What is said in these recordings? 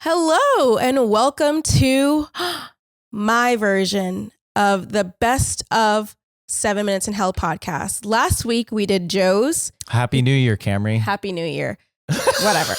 Hello and welcome to my version of the Best of 7 Minutes in Hell podcast. Last week we did Joe's. Happy New Year, Camry. Happy New Year. Whatever.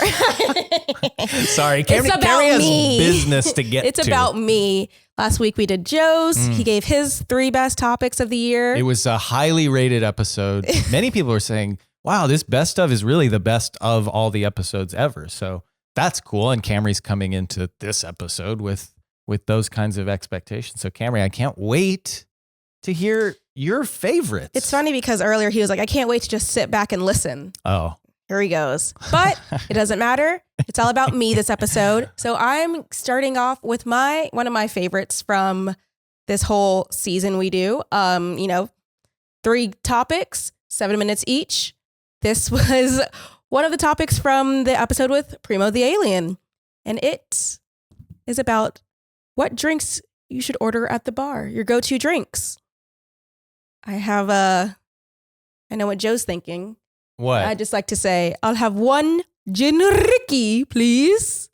Sorry, Camry has business to get to. It's about me. Last week we did Joe's. He gave his 3 best topics of the year. It was a highly rated episode. Many people were saying, wow, this best of is really the best of all the episodes ever. So that's cool. And Camry's coming into this episode with those kinds of expectations. So Camry, I can't wait to hear your favorites. It's funny because earlier he was like, I can't wait to just sit back and listen. Oh. Here he goes. But it doesn't matter. It's all about me this episode. So I'm starting off with one of my favorites from this whole season we do. 3 topics, 7 minutes each. This was one of the topics from the episode with Primo the Alien. And it is about what drinks you should order at the bar, your go-to drinks. I know what Joe's thinking. What? I just like to say, I'll have 1 gin Ricky, please.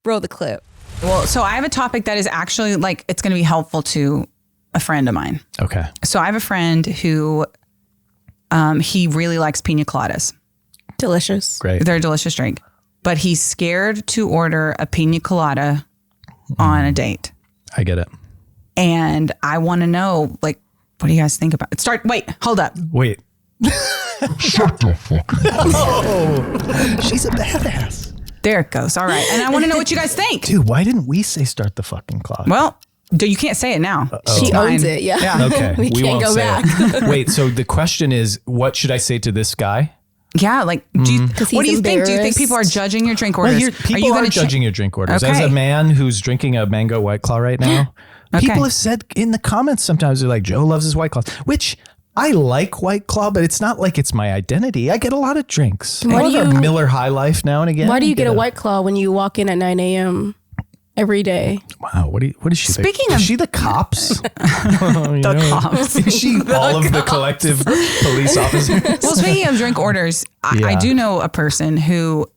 Roll the clip. Well, so I have a topic that is actually it's going to be helpful to a friend of mine. Okay. So I have a friend who, he really likes pina coladas. Delicious. Great. They're a delicious drink, but he's scared to order a pina colada on a date. I get it. And I want to know, what do you guys think about it? Wait, hold up. Wait. Shut the fuck up. Oh, she's a badass. There it goes. All right. And I want to know what you guys think. Dude, why didn't we say start the fucking clock? Well, you can't say it now. She owns it. Yeah. Okay. we can't go back. Wait, so the question is, what should I say to this guy? Yeah, what do you think? Do you think people are judging your drink orders? Well, people are judging your drink orders. Okay. As a man who's drinking a mango White Claw right now, people have said in the comments sometimes, they're like, Joe loves his White Claw, which I like White Claw, but it's not like it's my identity. I get a lot of drinks. I love a Miller High Life now and again. Why do you get a White Claw when you walk in at 9 a.m. every day? Wow, what is she? Is she the cops? The cops. Is she all of the collective police officers? Well, speaking of drink orders, I do know a person who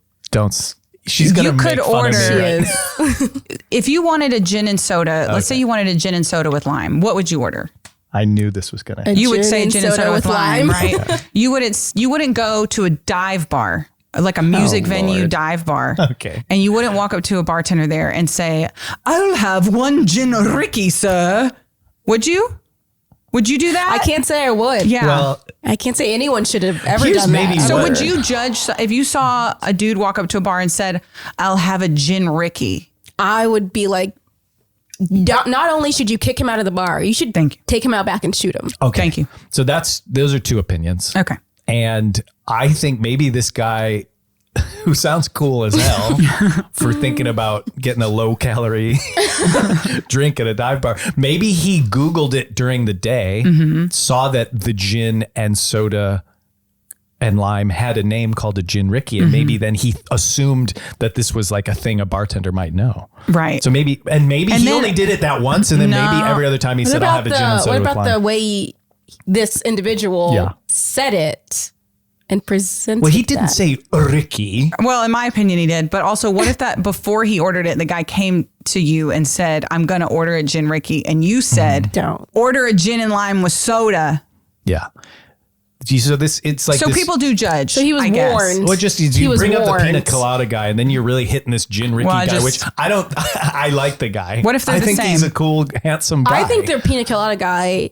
She's gonna make could fun order. of me, right? If you wanted a gin and soda, let's say you wanted a gin and soda with lime, what would you order? I knew this was gonna happen. You would say gin and soda with lime, right? You wouldn't go to a dive bar, like a music venue dive bar. Okay. And you wouldn't walk up to a bartender there and say, I'll have 1 gin Ricky, sir. Would you? Would you do that? I can't say I would. Yeah. Well, I can't say anyone should have ever done that. So would you judge if you saw a dude walk up to a bar and said, I'll have a gin Ricky? I would be like, not only should you kick him out of the bar, you should take him out back and shoot him. okay. Thank you. So those are 2 opinions. Okay. And I think maybe this guy who sounds cool as hell for thinking about getting a low calorie drink at a dive bar. Maybe he Googled it during the day, saw that the gin and soda and lime had a name called a gin Ricky. And maybe then he assumed that this was like a thing a bartender might know. Right. So maybe he only did it that once. And then maybe every other time he said, I'll have a gin and soda with lime. What about the way this individual said it? And presented Well, he didn't say Ricky. Well, in my opinion, he did. But also, what if that before he ordered it, the guy came to you and said, I'm going to order a gin Ricky. And you said, don't order a gin and lime with soda. Yeah. So it's like people do judge. So he was warned. Well, just you bring up the pina colada guy, and then you're really hitting this gin Ricky guy, which I don't. I like the guy. What if they're I the think same? he's a cool, handsome guy. I think the pina colada guy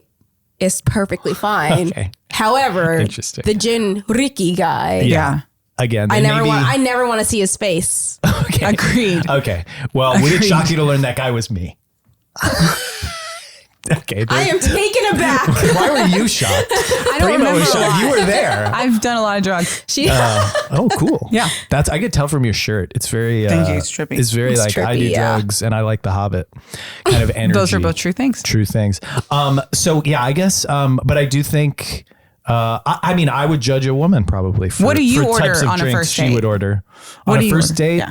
is perfectly fine. Okay. However, the gin Ricky guy. Yeah. Again, I never want to see his face. Okay. Agreed. Okay. Well, would it shock you to learn that guy was me? Okay. I am taken aback. Why were you shocked? I don't remember. Was shocked. You were there. I've done a lot of drugs. Oh, cool. Yeah. I could tell from your shirt. It's very, thank you. It's trippy. It's very trippy, I do drugs and I like The Hobbit kind of energy. Those are both true things. True things. So yeah, I guess, but I do think, I would judge a woman probably for what do you for order types of on a drinks first date? She would order What on do a you first order? date. Yeah.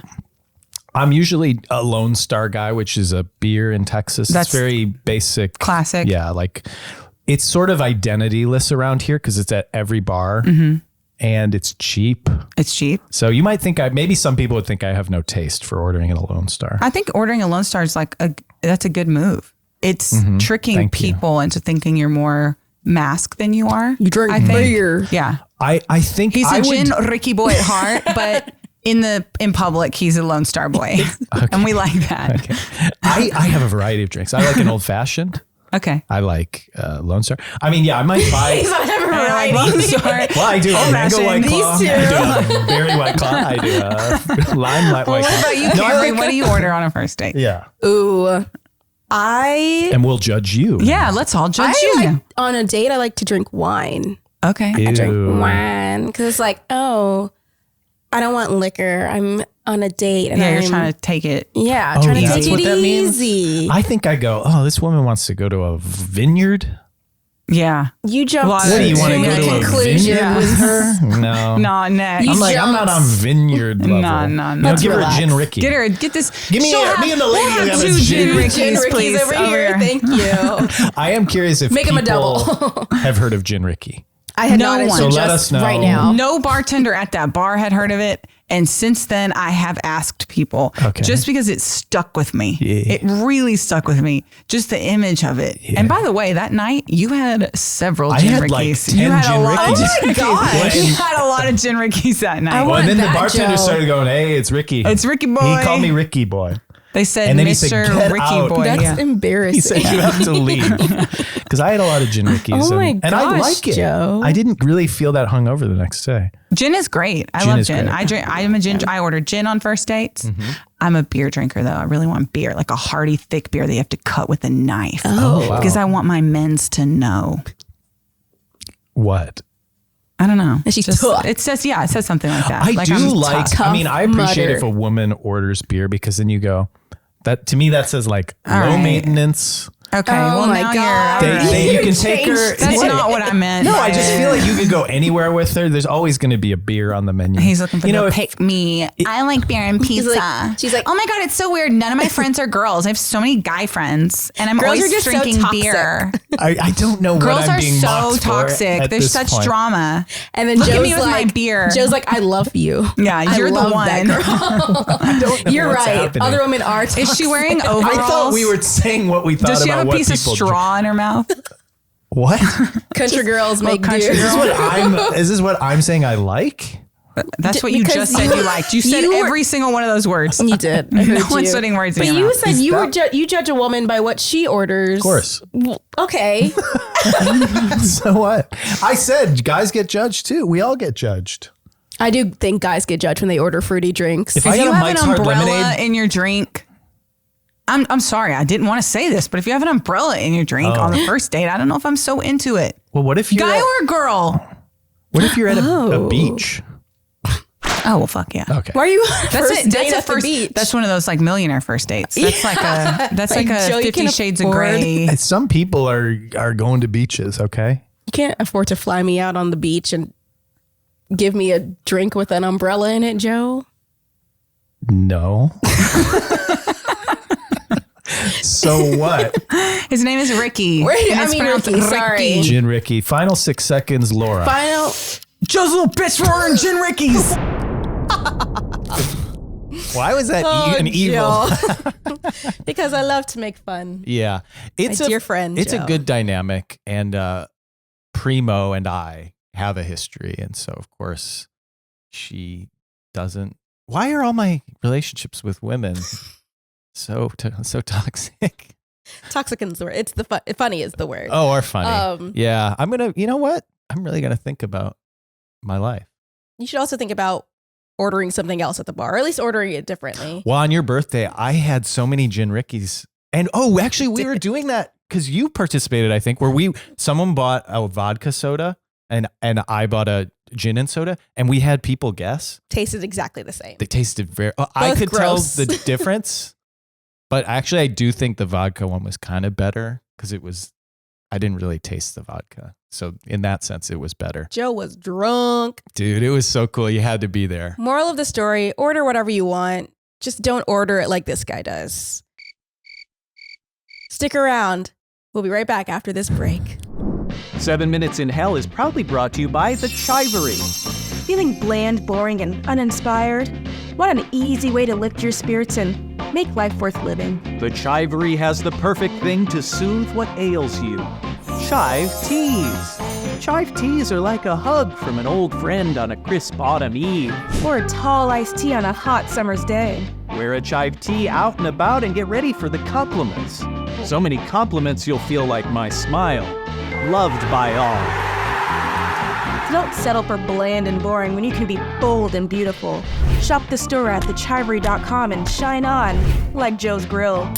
I'm usually a Lone Star guy, which is a beer in Texas. That's it's very basic. Classic. Yeah. Like it's sort of identityless around here because it's at every bar. and it's cheap. It's cheap. So you might think maybe some people would think I have no taste for ordering at a Lone Star. I think ordering a Lone Star is that's a good move. It's tricking people into thinking you're more masked than you are. You drink beer. Yeah. I think He's a gin Ricky boy at heart, but in public, he's a Lone Star boy. Okay. And we like that. Okay. I have a variety of drinks. I like an old fashioned. Okay. I like Lone Star. I mean, yeah, I might buy. He's not having a variety. Lone Star. Well, I do a mango white claw. These two. I do a berry white claw. I do a lime white claw. What about you, Camry? What do you order on a first date? Yeah. Ooh. And we'll judge you. Yeah, let's all judge you. On a date, I like to drink wine. Okay. I drink wine because it's like, oh, I don't want liquor. I'm on a date. And you're trying to take it. Yeah, trying to that's take what it that means? easy. I think I go, oh, this woman wants to go to a vineyard. Yeah. You jumped What What do you want to to go a to a conclusion vineyard with her? No. No, next. I'm like, I'm not on vineyard level. No. No, give her a gin Ricky. Get this. Give me me and the lady who have a two gin gin. Rickies, Gin Rickies please, over here. Thank you. I am curious if Make him a people double. have heard of gin Ricky. I had No not one. So until let just us know. right now. No bartender at that bar had heard of it. And since then, I have asked people just because it stuck with me. Yeah. It really stuck with me. Just the image of it. Yeah. And by the way, that night you had several I gin had like Rickies. 10 You had gin a lot Rickies. of Oh my gin gosh. Rickies. You had a lot of gin Rickies that night. Well, want and then the that, bartender Joe. started going, hey, it's Ricky. It's Ricky boy. He called me Ricky boy. They said And then he Mr. said, "Get Ricky out." boy. That's Yeah. embarrassing. He said you have to leave. Because I had a lot of gin Rickies. Oh my and I gosh, like it. Joe. I didn't really feel that hungover the next day. Gin is great. I Gin love is gin. great. I'm a gin. I order gin on first dates. I'm a beer drinker though. I really want beer, like a hearty, thick beer that you have to cut with a knife. Oh. Wow. Because I want my men's to know. What? I don't know. She's tough. It says something like that. I like do I'm like, tough. I mean, I appreciate Mudder. if a woman orders beer because then you go, that to me, that says like All low right. maintenance. Okay, Oh well my now God. you're. all right. You can take her. That's not what I meant. No, by I just it. feel like you could go anywhere with her. There's always going to be a beer on the menu. He's looking for if- pick me. I like beer and pizza. she's like, oh my God, it's so weird. None of my friends are girls. I have so many guy friends, and I'm Girls always are just so drinking toxic. beer. I don't know Girls what I'm are being so mocked for toxic. at There's this such point. drama. and then Look at Joe's me with like, my beer. Joe's like, I love you. Yeah, I you're the love one. that girl. I don't know You're what's right. happening. Other women are toxic. Is she wearing overalls? I thought we were saying what we thought Does she about have a what piece of people straw in her mouth? What? country girls make country do. girl. Is this what I'm saying I like? That's what you Because just said you liked. You said you were- every single one of those words. You did. I heard No one's you. putting words But in your you mouth. said you judge a woman by what she orders. Of course. Well, okay. So what? I said guys get judged too. We all get judged. I do think guys get judged when they order fruity drinks. If If I got you a have Mike's an Hard umbrella Lemonade, in your drink, I'm sorry, I didn't want to say this, but if you have an umbrella in your drink on the first date, I don't know if I'm so into it. well, what if you're Guy at, or girl? what if you're at a beach? Oh well, fuck yeah. Okay. Why are you That's first it. date That's a at the first. beach? That's one of those like millionaire first dates. That's like Like, a Joe, you 50 can Shades of afford- Grey. Some people are going to beaches. Okay. You can't afford to fly me out on the beach and give me a drink with an umbrella in it, Joe. No. So what? His name is Ricky. Wait, and I it's mean pronounced Ricky, sorry. Gin Ricky. Final 6 seconds, Laura. Final. Joe's little bitch for ordering gin Rickies. Why was that an evil? Joe. Because I love to make fun. Yeah. It's My a dear friend, It's Joe. a good dynamic. And Primo and I have a history. And so, of course, she doesn't. Why are all my relationships with women so toxic? Toxic is the word. It's the funny is the word. Oh, or funny. Yeah. You know what? I'm really going to think about my life. You should also think about ordering something else at the bar, or at least ordering it differently. Well, on your birthday, I had so many gin Rickies. And actually, we were doing that because you participated, I think, where someone bought a vodka soda and I bought a gin and soda, and we had people guess. Tasted exactly the same. They tasted I could gross. tell the difference, but actually, I do think the vodka one was kind of better because I didn't really taste the vodka. So in that sense, it was better. Joe was drunk. Dude, it was so cool. You had to be there. Moral of the story, order whatever you want. Just don't order it like this guy does. Stick around. We'll be right back after this break. 7 Minutes in Hell is proudly brought to you by TheCHIVE. Feeling bland, boring, and uninspired? Want an easy way to lift your spirits and make life worth living? The Chivery has the perfect thing to soothe what ails you. Chive Teas. Chive Teas are like a hug from an old friend on a crisp autumn eve. Or a tall iced tea on a hot summer's day? Wear a Chive Tea out and about and get ready for the compliments. So many compliments you'll feel like my smile. Loved by all. So don't settle for bland and boring when you can be bold and beautiful. Shop the store at thechivery.com and shine on like Joe's Grill.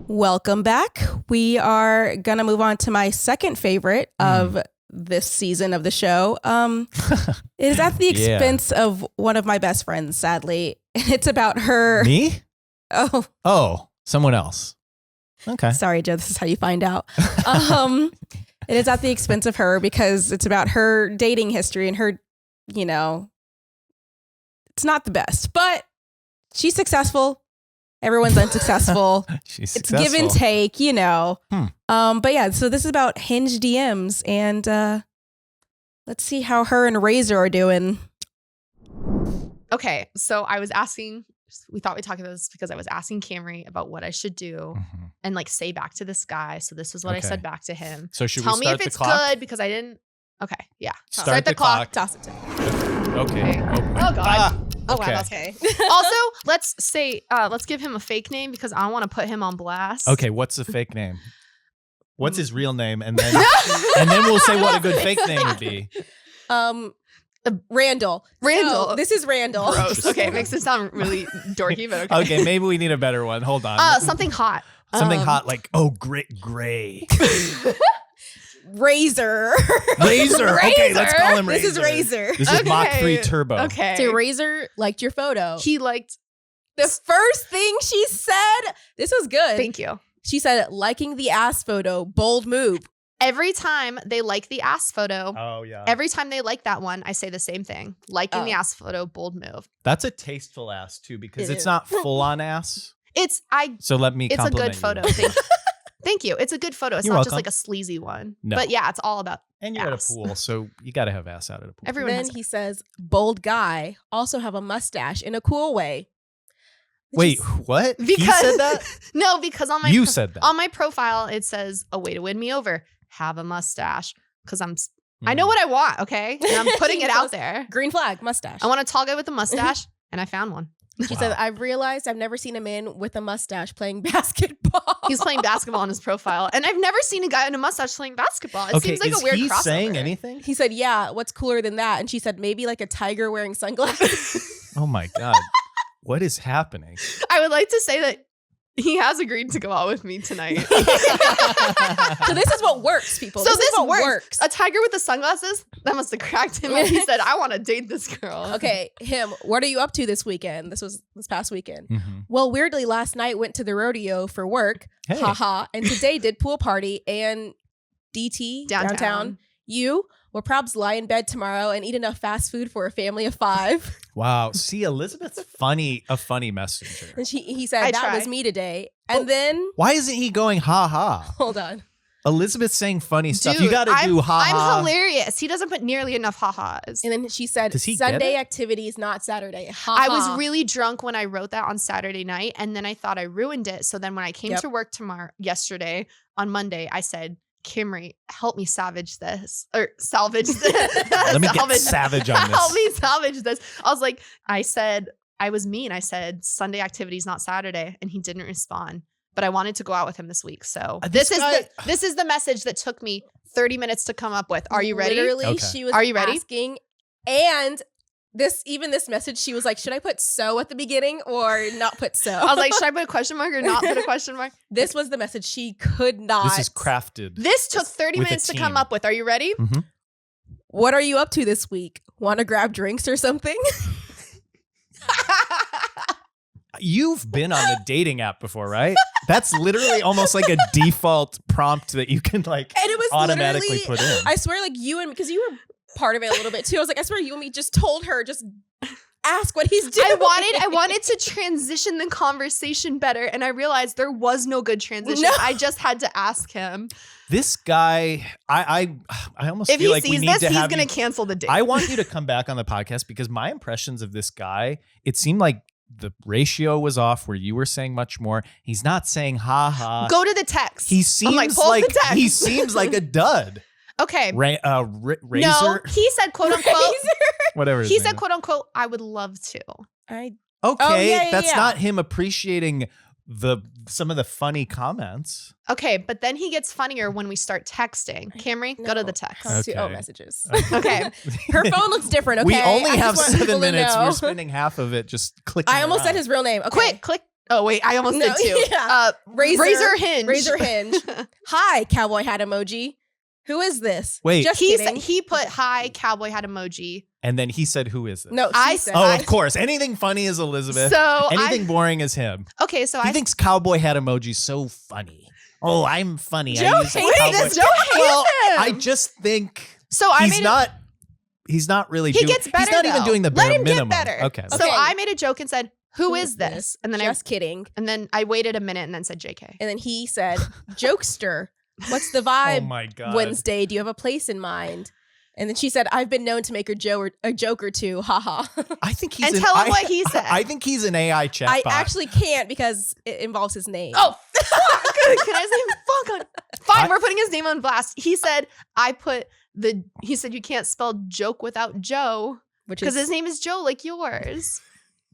Welcome back. We are going to move on to my second favorite of this season of the show. It is at the expense of one of my best friends, sadly. It's about her. Me? Oh, someone else. Okay. Sorry, Joe. This is how you find out. It is at the expense of her because it's about her dating history and her, it's not the best, but she's successful. Everyone's unsuccessful. She's it's successful. give and take, But yeah, so this is about Hinge DMs, and let's see how her and Razor are doing. Okay, so I was asking, we thought we'd talk about this because I was asking Camry about what I should do and say back to this guy. So this is what I said back to him. So should Tell we me start if it's the clock? good because I didn't. Okay, yeah. Start the clock. Toss it to me. Okay. Oh God. Oh, wow. Okay. Also, let's give him a fake name because I want to put him on blast. Okay, what's the fake name? What's his real name? And then we'll say what a good fake name would be. Randall. Randall. This is Randall. Gross. Okay, it makes it sound really dorky, but okay. Okay, maybe we need a better one. Hold on. Something hot. Something hot like, gray. Razor. Razor. Okay, let's call him Razor. This is Razor. This is Mach 3 Turbo. Okay. So Razor liked your photo. He liked The first thing she said, this was good. Thank you. She said, liking the ass photo, bold move. Every time they like the ass photo, Oh, yeah. every time they like that one, I say the same thing. Liking the ass photo, bold move. That's a tasteful ass, too, because It it's is. not full on ass. It's let me a compliment good photo. you. Thank you. It's a good photo. It's You're not just welcome. like a sleazy one. No. But yeah, it's all about And you're ass. at a pool, so you got to have ass out at a pool. Everyone Then has he says, bold guy, also have a mustache in a cool way. Which Wait, is- what? Because He said that? No, because on my You said that. on my profile it says a way to win me over. Have a mustache because I know what I want. Okay, and I'm putting it out there. Green flag, mustache. I want a tall guy with a mustache, and I found one. She said, I've realized I've never seen a man with a mustache playing basketball. He's playing basketball on his profile, and I've never seen a guy in a mustache playing basketball. It seems like is a weird he crossover. saying anything? He said, yeah, what's cooler than that? And she said, maybe like a tiger wearing sunglasses. Oh, my God. What is happening? I would like to say that he has agreed to go out with me tonight. So this is what works, people. So this is what works. works. A tiger with the sunglasses? That must have cracked him. And he said, I want to date this girl. Okay, him, what are you up to this weekend? This was this past weekend. Mhm. Well, weirdly, last night went to the rodeo for work. Hey. Haha. And today did pool party and DT downtown. You will probs lie in bed tomorrow and eat enough fast food for a family of 5. Wow. See, Elizabeth's a funny messenger. And he said, I that try. was me today. And then, Why isn't he going ha ha? hold on. Elizabeth's saying funny stuff. You Dude, got to do ha ha. I'm hilarious. He doesn't put nearly enough ha-has. And then she said, Does he get Sunday it? activities, not Saturday. Ha I ha. was really drunk when I wrote that on Saturday night, and then I thought I ruined it. So then when I came Yep. to work yesterday on Monday, I said, Camry, help me salvage this. Or salvage this. Let me get savage on this. Help me salvage this. I said, I was mean. I said, Sunday activities, not Saturday. And he didn't respond. But I wanted to go out with him this week. So This this is the message that took me 30 minutes to come up with. Are you ready? Literally, Okay. she was Are you ready? asking. And this message, she was like, should I put so at the beginning or not put so? I was like, should I put a question mark or not put a question mark? This was the message she could not. This is crafted. This took 30 With a minutes to come team. up with. Are you ready? What are you up to this week? Want to grab drinks or something? You've been on the dating app before, right? That's literally almost like a default prompt that you can And it was automatically literally- put in. I swear, like you and because you were part of it a little bit too. I was like, I swear you and me just told her, just ask what he's doing. I wanted to transition the conversation better, and I realized there was no good transition. No. I just had to ask him. This guy, I almost If feel he like we sees need this, to he's have going you- to cancel the date. I want you to come back on the podcast because my impressions of this guy, it seemed like the ratio was off where you were saying much more. He's not saying ha ha. Go to the text. He seems I'm pull up like the text. he seems like a dud. Okay. Razor, No, he said quote unquote. whatever. his He name said is. quote unquote, I would love to. I Okay, yeah, that's yeah. not him appreciating some of the funny comments. Okay, but then he gets funnier when we start texting. Camry, go to the text. Okay. messages. Okay. Her phone looks different. Okay, We only I have just want 7 people to minutes. know. We're spending half of it just clicking. I almost said around. his real name. Okay. Quick, click. Oh, wait, I almost No, did too. yeah. Razor Hinge. Razor Hinge. Hi, cowboy hat emoji. Who is this? Wait. just He kidding. he put hi cowboy hat emoji. And then he said, "Who is this?" No, I she said- said. Oh, I- of course. Anything funny is Elizabeth. So Anything boring is him. Okay, so He I thinks cowboy hat emoji so funny. Oh, I'm funny. Joe I use a hates cowboy. this. Joe hates well, him. I just think so I he's made not. He's not really. He doing, gets better, He's not even though. doing the Let bare him get minimum. better. Okay. So Okay. I made a joke and said, "Who is this?" And then just kidding. and then I waited a minute and then said, "JK." And then he said, "Jokester, what's the Oh vibe? my god. Wednesday, do you have a place in mind?" And then she said, "I've been known to make a joke or two. Haha." I think he's. And tell him what he said. I think he's an AI chatbot. I actually can't because it involves his name. Oh, fuck. Can I say fuck on? Fine, we're putting his name on blast. He said, he said you can't spell joke without Joe which because is his name is Joe like yours.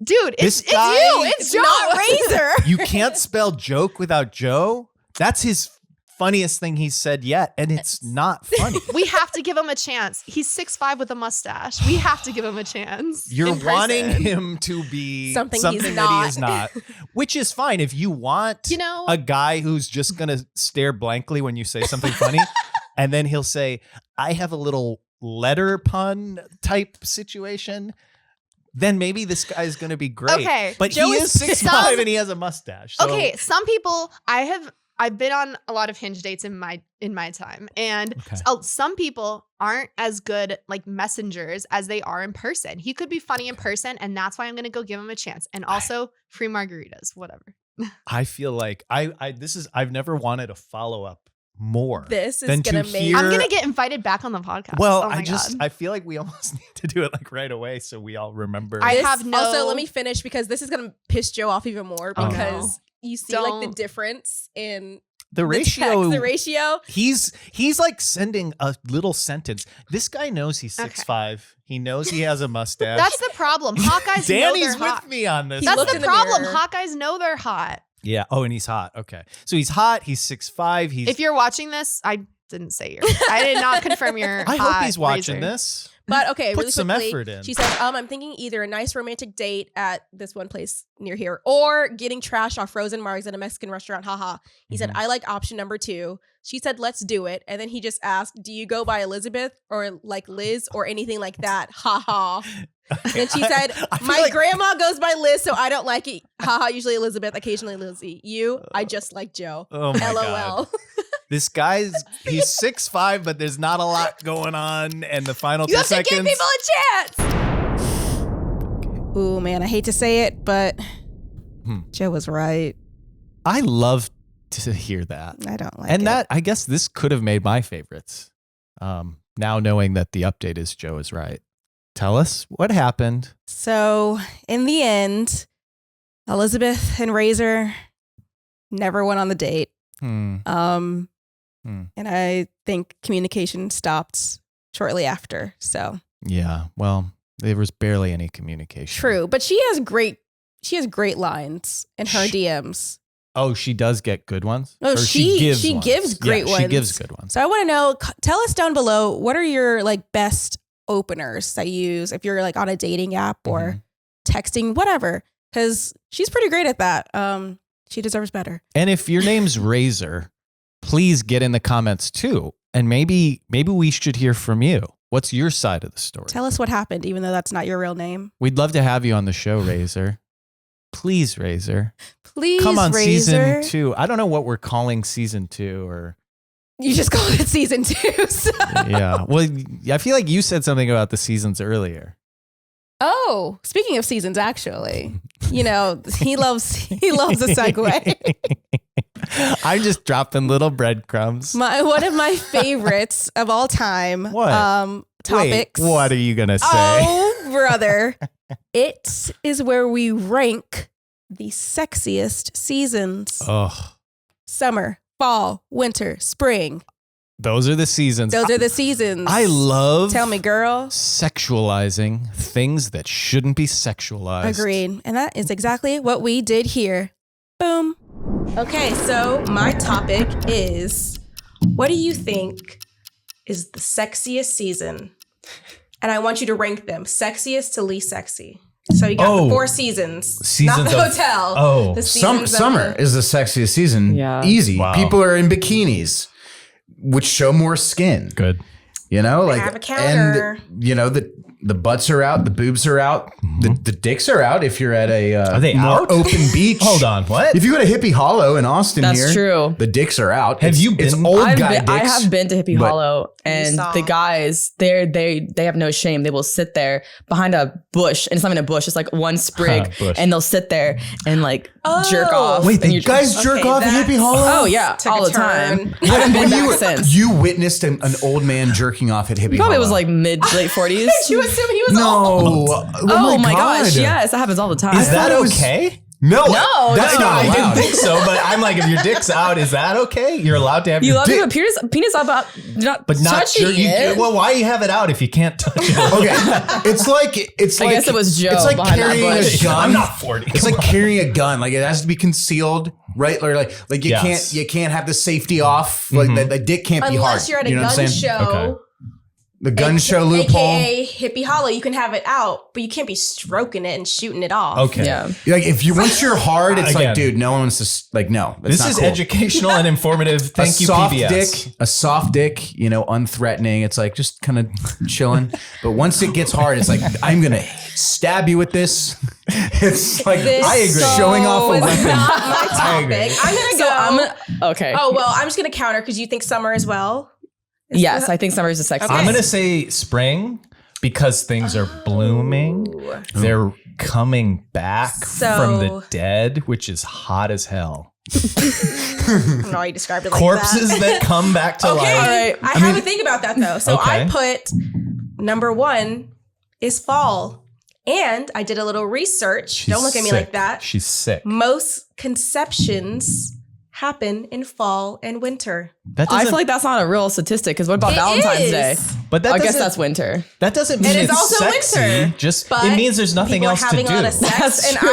Dude, This it's guy- you. It's it's Joe. not Razor. You can't spell joke without Joe. That's his funniest thing he's said yet, and it's not funny. We have to give him a chance. He's 6'5" with a mustache. We have to give him a chance. You're in person. wanting him to be Something he's that he not. is not, which is fine if you want You know- a guy who's just gonna stare blankly when you say something funny, and then he'll say, "I have a little letter pun type situation." Then maybe this guy's gonna be great. Okay, but Joe he is is 6'5" and he has a mustache. So Okay, some people I've been on a lot of Hinge dates in my time, and Okay. some people aren't as good like messengers as they are in person. He could be funny in person, and that's why I'm gonna go give him a chance. And also free margaritas, whatever. I feel like I've never wanted a follow up more. This is than gonna to make. hear- I'm gonna get invited back on the podcast. Well, Oh my God. I feel like we almost need to do it like right away so we all remember. I This- have no- Also, let me finish because this is gonna piss Joe off even more Oh, no. because you see like the Don't. difference in the the ratio. text, the ratio. He's like sending a little sentence. This guy knows he's Okay. 6'5". He knows he has a mustache. That's the problem. Hot guys know Danny's they're hot. with me on this. He That's looked the in the problem. mirror. Hot guys know they're hot. Yeah. Oh, and he's hot. Okay. So he's hot. He's 6'5". He's. If you're watching this, I didn't say I did not confirm your I hot hope he's watching razor. this. But okay, Put really some quickly, effort in. she said, I'm thinking either a nice romantic date at this one place near here or getting trashed off frozen margs at a Mexican restaurant. Haha. He said, Mhm. I like option number 2. She said, let's do it. And then he just asked, do you go by Elizabeth or like Liz or anything like that? Haha. And she said, I feel my like- grandma goes by Liz, so I don't like it. Haha, usually Elizabeth, occasionally Lizzie. You, I just like Joe. Oh my LOL. God. This he's 6'5", but there's not a lot going on. And the final You 2 have to seconds. give people a chance. Ooh, man, I hate to say it, but Joe was right. I love to hear that. I don't like And it. that, I guess this could have made my favorites. Now knowing that the update is Joe is right. Tell us what happened. So, in the end, Elizabeth and Razor never went on the date. And I think communication stopped shortly after. So, Yeah. Well, there was barely any communication. true, but she has great lines in her DMs. Oh, she does get good ones? No, Or she gives ones? great She ones. gives good ones. So I want to know, tell us down below, what are your like best openers that you use if you're like on a dating app or texting, whatever, because she's pretty great at that. She deserves better. And if your name's Razor, please get in the comments too. And maybe we should hear from you. What's your side of the story? Tell us what happened, even though that's not your real name. We'd love to have you on the show, Razor. Please, Razor. Please, Come on, Razor. season 2. I don't know what we're calling season 2 or You just called it season 2. So. yeah. Well, I feel like you said something about the seasons earlier. Oh, speaking of seasons, actually, he loves a segue. I'm just dropping little breadcrumbs. One of my favorites of all time. What? Topics. Wait, what are you gonna say? Oh, brother. It is where we rank the sexiest seasons. Oh, Summer, fall, winter, spring. those are the seasons. Those are the seasons. I love Tell me, girl. sexualizing things that shouldn't be sexualized. Agreed. And that is exactly what we did here. Boom. Okay, so my topic is, what do you think is the sexiest season? And I want you to rank them sexiest to least sexy. So you got the 4 seasons, not the hotel. Oh, the seasons summer is the sexiest season. Yeah. Easy. Wow. People are in bikinis, which show more skin. Good. have a counter. And the butts are out, the boobs are out, the dicks are out. If you're at a Are they more out? open beach, Hold on, what? If you go to Hippie Hollow in Austin, That's true. the dicks are out. Have you It's been- old I guy dicks. have been to Hippie but- Hollow, and saw. the guys, they have no shame. They will sit there behind a bush, and it's not even a bush; it's like one sprig, Bush. and they'll sit there and like jerk off. Wait, and the guys jerk Okay, off at that's- Hippie Hollow? Oh yeah, Took all a the time. turn. I haven't been back since. You witnessed an old man jerking off at Hippie Probably Hollow. was like late 40s. You assume he was old. no. Oh my gosh, yes, that happens all the time. Is that thought it was- okay? No, No, that's no. not I didn't allowed. think so, but I'm like, if your dick's out, is that okay? You're allowed to have You your love dick, your penis up, not but not touching it. Well, why you have it out if you can't touch it? Okay, it's like I guess it was Joe It's like behind that carrying a bush. gun. I'm not 40. It's like carrying a gun. Like it has to be concealed, right? Or like you Yes. can't have the safety off. Like the dick can't be hard. Unless you're at a You know what gun I'm saying? show. Okay. The gun show loophole. AKA Hippie Hollow, you can have it out, but you can't be stroking it and shooting it off. Okay. Yeah. Like if you once you're hard, it's Again. like, dude, no one's just like, no. That's This not is cool. educational and informative. Thank you, PBS. A soft dick, unthreatening. It's like just kind of chilling. But once it gets hard, it's like, I'm gonna stab you with this. It's like This I agree. Showing off a is weapon. not my I agree. topic. I'm gonna So go. okay. Oh well, I'm just gonna counter because you think summer as well. Yes, I think summer is the sexiest. Okay. I'm going to say spring because things are blooming. They're coming back from the dead, which is hot as hell. I don't know why you described it like Corpses that come back to Okay, life. All right. I have a think about that though. So Okay. I put number 1 is fall, and I did a little research. She's Don't look at me sick. like that. She's sick. Most conceptions happen in fall and winter. That I doesn't, feel like that's not a real statistic because what about It Valentine's is. Day? but that I guess doesn't- that's winter. That doesn't mean It is it's also sexy. winter, Just But it means there's nothing people else are having to a lot do. of sex, That's and true.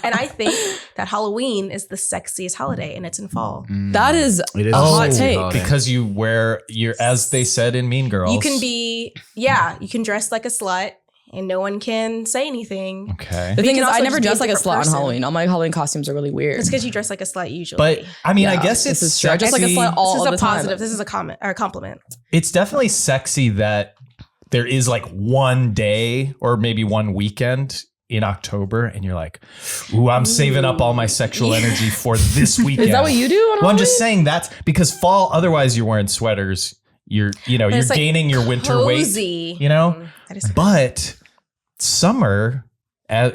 I think that Halloween is the sexiest holiday, and it's in fall. That is It is a a hot sexy take. holiday. Because you wear your, as they said in Mean Girls. You can be, you can dress like a slut, and no one can say anything. Okay. The you thing can is, I also never just be a dress like a different slut person. on Halloween. All my Halloween costumes are really weird. It's because you dress like a slut usually. But I mean, I Yeah, guess this it's is true. I dress like a sexy. slut all this is of a the time. positive. This is a comment or a compliment. It's definitely sexy that there is like one day or maybe one weekend in October and you're like, ooh, I'm saving up all my sexual energy for this weekend. Is that what you do on Halloween? Well, I'm just saying that's because fall, otherwise you're wearing sweaters. You're you're it's, like, gaining your winter Cozy. weight, I disagree. but summer,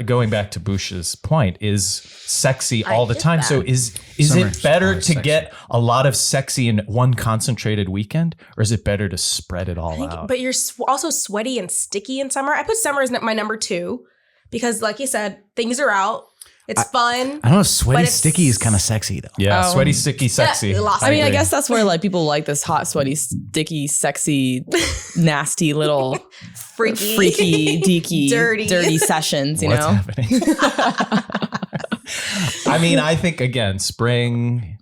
going back to Bush's point, is sexy all the get time. that. So is Summer's it better always to sexy. get a lot of sexy in one concentrated weekend, or is it better to spread it all I think, out? but you're also sweaty and sticky in summer. I put summer as my number 2 because, like you said, things are out. It's fun. I don't know. Sweaty, But it's- sticky is kind of sexy though. Yeah, Oh. sweaty, sticky, sexy. Yeah, lost I mean, I agree. guess that's where like people like this hot, sweaty, sticky, sexy, nasty little freaky, deaky, Dirty. sessions. You What's know, happening? I mean, I think again, spring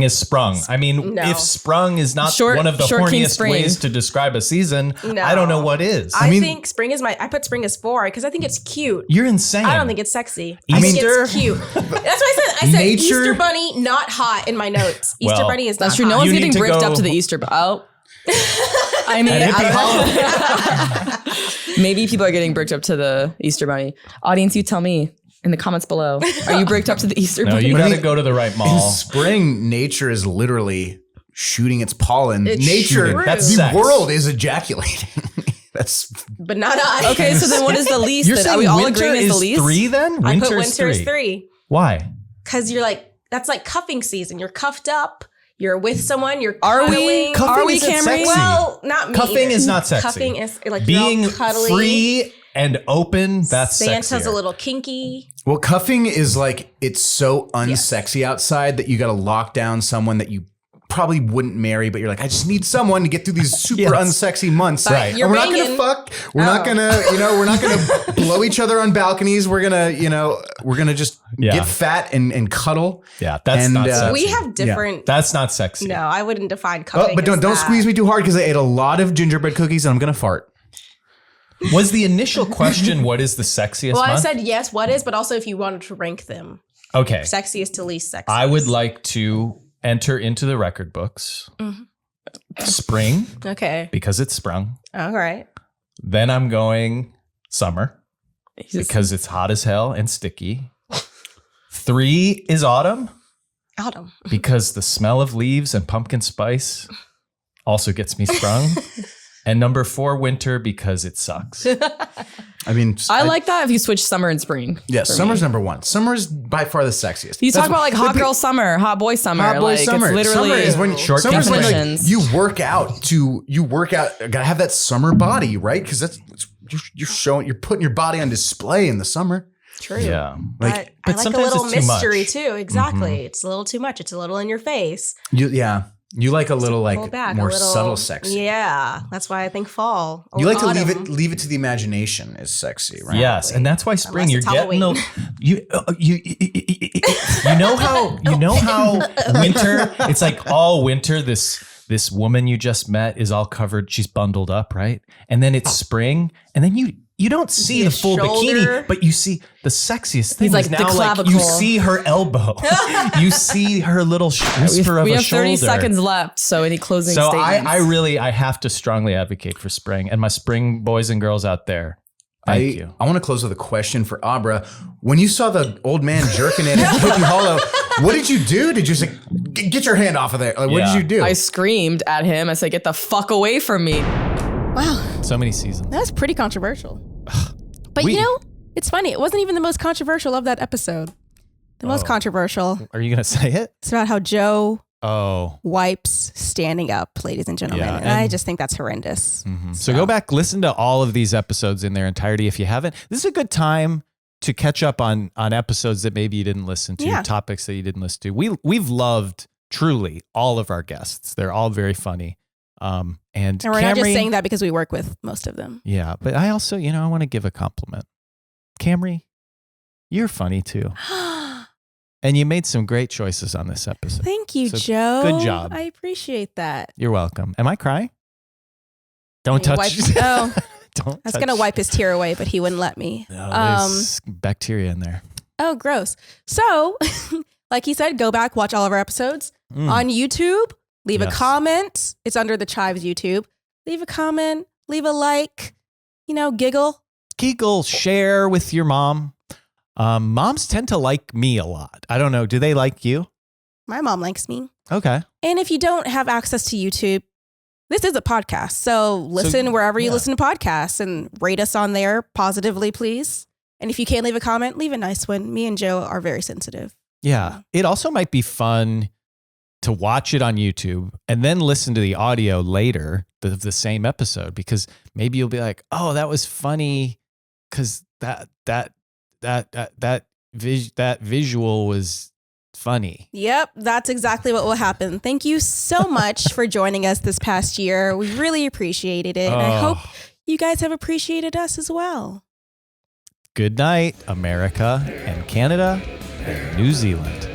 is sprung. I mean, No. if sprung is not Short- one of the short king horniest spring. ways to describe a season, No. I don't know what is. I mean- think spring is I put spring as 4 because I think it's cute. You're insane. I don't think it's sexy. I think Easter? it's cute. That's what I said. I said Nature- Easter bunny, not hot in my notes. Easter Well, bunny is not that's true. hot. No one's You getting need to bricked go- up to the Easter. Oh, I mean, At Hippie I don't know. Maybe people are getting bricked up to the Easter bunny. Audience, you tell me in the comments below. Are you bricked up to the Easter No, bunny? you But I got to think go to the right In mall. spring, nature is literally shooting its pollen. It's Nature, true. That's the sex. world is ejaculating. That's but not I. Okay, so then what is the least? You're Then? Are saying we all winter agreeing is is the least? 3 then? I put Winter is winter's 3. 3 Why? because you're like that's like cuffing season. You're cuffed up. You're with someone. You're Are we? cuddling. Cuffing Are we, isn't Camry? sexy. Well, not me. Cuffing either. is not sexy. Cuffing is like Being you're all cuddly. free and open, that's Santa's sexier. a little kinky. Well, cuffing is like, it's so unsexy outside that you got to lock down someone that you probably wouldn't marry, but you're like, I just need someone to get through these super Yes. unsexy months. But Right. you're And we're not banging. gonna fuck. We're not gonna, we're not gonna blow each other on balconies. We're gonna just Yeah. get fat and cuddle. Yeah, that's And, not sexy. We have different. That's not sexy. No, I wouldn't define cuffing. Oh, but as don't that. squeeze me too hard because I ate a lot of gingerbread cookies and I'm gonna fart. Was the initial question, what is the sexiest Well, I month? said yes. What is? But also, if you wanted to rank them, Okay. sexiest to least sexiest. I would like to enter into the record books. Spring, Okay. because it's sprung. All right. Then I'm going summer, because it's hot as hell and sticky. 3 is autumn, Autumn. because the smell of leaves and pumpkin spice also gets me sprung. And number 4, winter, because it sucks. I mean, I like that if you switch summer and spring. Yeah, for summer's me. number 1. Summer's by far the sexiest. You That's talk about like what- hot girl summer, hot boy summer. Hot boy like, summer. It's literally Summer is when Short summer's when like, definitions. you work out. Gotta have that summer body, right? Because you're putting your body on display in the summer. True. Yeah. But I but like a sometimes little it's too mystery much. too. Exactly. It's a little too much. It's a little in your face. You like a little Pull like back, more a little, subtle sexy. Yeah. That's why I think fall. Or You like to autumn. leave it to the imagination is sexy, right? Yes, and that's why spring. Unless You're it's getting the you know how winter. It's like all winter. This woman you just met is all covered. She's bundled up, right? And then it's spring, and then you don't see the full shoulder. bikini, but you see the sexiest thing. He's like is the now like you clavicle. see her elbow, you see her little whisper of we a have 30 shoulder. seconds left. So any closing So statements? I have to strongly advocate for spring, and my spring boys and girls out there. Thank you. I want to close with a question for Abra. When you saw the old man jerking it at Hippie Hollow, what did you do? Did you just like, get your hand off of there? Like, what Yeah. did you do? I screamed at him. I said, "Get the fuck away from me!" Wow. So many seasons. That's pretty controversial. But We- you know, it's funny. It wasn't even the most controversial of that episode. The most controversial. Are you gonna say it? It's about how Joe Oh. wipes standing up, ladies and gentlemen. Yeah, and I and- just think that's horrendous. So go back, listen to all of these episodes in their entirety if you haven't. This is a good time to catch up on episodes that maybe you didn't listen to, Yeah. topics that you didn't listen to. We've loved truly all of our guests. They're all very funny. And And we're not just Camry- saying that because we work with most of them. Yeah, but I also, I want to give a compliment. Camry, you're funny too. And you made some great choices on this episode. Thank you, So, Joe. good job. I appreciate that. You're welcome. Am I crying? Don't He touch. wiped- oh, Don't I was touch. going to wipe his tear away, but he wouldn't let me. No, there's bacteria in there. Oh, gross. So, like he said, go back, watch all of our episodes on YouTube. Leave a Yes. comment. It's under the Chives YouTube. Leave a comment. Leave a like. Giggle. Giggle, share with your mom. Moms tend to like me a lot. I don't know. Do they like you? My mom likes me. Okay. And if you don't have access to YouTube, this is a podcast. So listen wherever you yeah. listen to podcasts and rate us on there positively, please. And if you can't leave a comment, leave a nice one. Me and Joe are very sensitive. Yeah. It also might be fun to watch it on YouTube and then listen to the audio later of the same episode, because maybe you'll be like, oh, that was funny because that visual was funny. Yep, that's exactly what will happen. Thank you so much for joining us this past year. We really appreciated it. And I hope you guys have appreciated us as well. Good night, America and Canada and New Zealand.